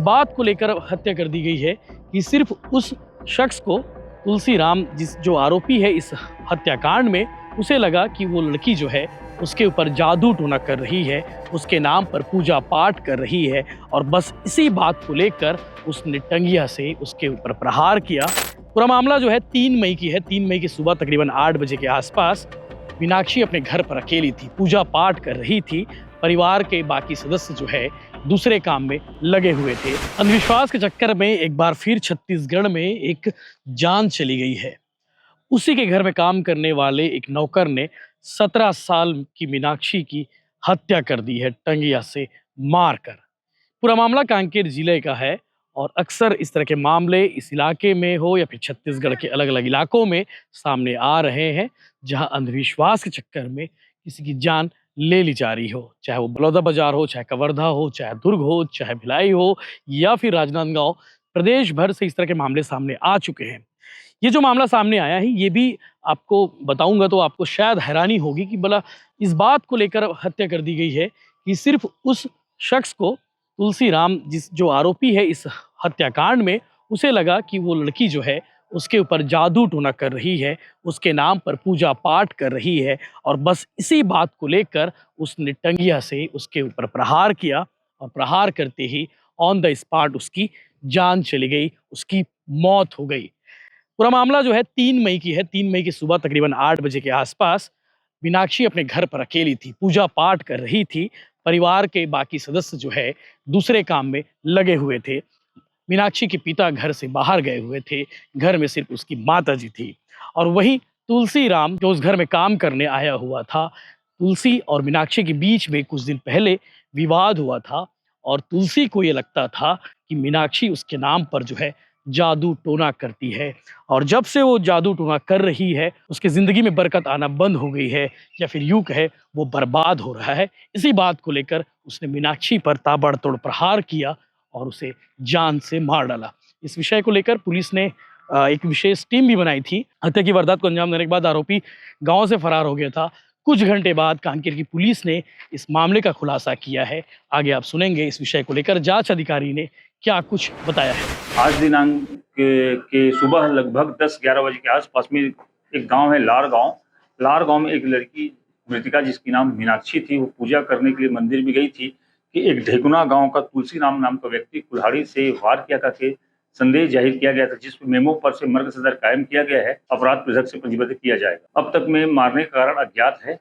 बात को लेकर हत्या कर दी गई है कि सिर्फ उस शख्स को, तुलसी राम जो आरोपी है इस हत्याकांड में, उसे लगा कि वो लड़की जो है उसके ऊपर जादू टोना कर रही है, उसके नाम पर पूजा पाठ कर रही है, और बस इसी बात को लेकर उसने टंगिया से उसके ऊपर प्रहार किया। पूरा मामला जो है 3 मई की है। 3 मई की सुबह तकरीबन 8 बजे के आसपास मीनाक्षी अपने घर पर अकेली थी, पूजा पाठ कर रही थी। परिवार के बाकी सदस्य जो है दूसरे काम में लगे हुए थे। अंधविश्वास के चक्कर में एक बार फिर छत्तीसगढ़ में एक जान चली गई है। उसी के घर में काम करने वाले एक नौकर ने 17 साल की मीनाक्षी की हत्या कर दी है, टंगिया से मारकर। पूरा मामला कांकेर जिले का है और अक्सर इस तरह के मामले इस इलाके में हो या फिर छत्तीसगढ़ के अलग अलग इलाकों में सामने आ रहे हैं, जहां अंधविश्वास के चक्कर में किसी की जान ले ली जा रही हो, चाहे वो बलौदाबाजार हो, चाहे कवर्धा हो, चाहे दुर्ग हो, चाहे भिलाई हो या फिर राजनांदगांव। प्रदेश भर से इस तरह के मामले सामने आ चुके हैं। ये जो मामला सामने आया है, ये भी आपको बताऊंगा तो आपको शायद हैरानी होगी कि भला इस बात को लेकर हत्या कर दी गई है कि सिर्फ उस शख्स को, तुलसी राम जो आरोपी है इस हत्याकांड में, उसे लगा कि वो लड़की जो है उसके ऊपर जादू टोना कर रही है, उसके नाम पर पूजा पाठ कर रही है, और बस इसी बात को लेकर उसने टंगिया से उसके ऊपर प्रहार किया, और प्रहार करते ही ऑन द स्पॉट उसकी जान चली गई, उसकी मौत हो गई। पूरा मामला जो है 3 मई की है। 3 मई की सुबह तकरीबन 8 बजे के आसपास मीनाक्षी अपने घर पर अकेली थी, पूजा पाठ कर रही थी। परिवार के बाकी सदस्य जो है दूसरे काम में लगे हुए थे। मीनाक्षी के पिता घर से बाहर गए हुए थे, घर में सिर्फ उसकी माता जी थी, और वहीं तुलसी राम जो उस घर में काम करने आया हुआ था। तुलसी और मीनाक्षी के बीच में कुछ दिन पहले विवाद हुआ था, और तुलसी को ये लगता था कि मीनाक्षी उसके नाम पर जो है जादू टोना करती है, और जब से वो जादू टोना कर रही है उसकी ज़िंदगी में बरकत आना बंद हो गई है, या फिर यूँ कहे वो बर्बाद हो रहा है। इसी बात को लेकर उसने मीनाक्षी पर ताबड़तोड़ प्रहार किया और उसे जान से मार डाला। इस विषय को लेकर पुलिस ने एक विशेष टीम भी बनाई थी। हत्या की वारदात को अंजाम देने के बाद आरोपी गाँव से फरार हो गया था। कुछ घंटे बाद कांकेर की पुलिस ने इस मामले का खुलासा किया है। आगे आप सुनेंगे इस विषय को लेकर जांच अधिकारी ने क्या कुछ बताया है। आज दिनांक के सुबह लगभग 10-11 बजे के आसपास में एक गांव है लार गांव। लार गांव में एक लड़की मृतिका, जिसकी नाम मीनाक्षी थी, वो पूजा करने के लिए मंदिर में गई थी कि एक ढेकुना गांव का तुलसी राम नाम का व्यक्ति कुल्हाड़ी से वार किया करके संदेश जाहिर किया गया था, जिसमें मेमो पर से मर्ग सदर कायम किया गया है। अपराध पृथक से पंजीबद्ध किया जाएगा। अब तक में मारने का कारण अज्ञात है।